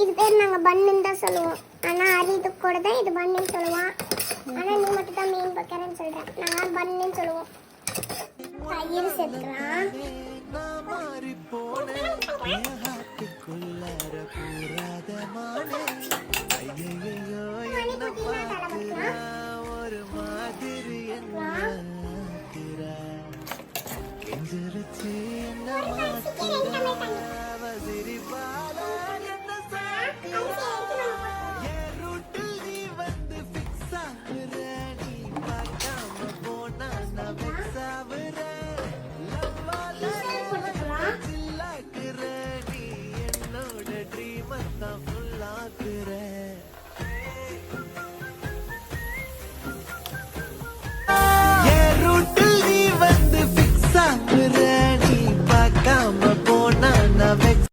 இது பேர் நாங்கள் பன்னுன்னு தான் சொல்லுவோம். ஆனால் அரிது கூட தான் இது பன்னுன்னு சொல்லுவான். ஆனால் நீ மட்டும் தான் மீன் பக்கறன்னு சொல்கிறேன். நாங்கள் பன்னுன்னு சொல்லுவோம். தயிர் சேர்த்துக்கலாம்.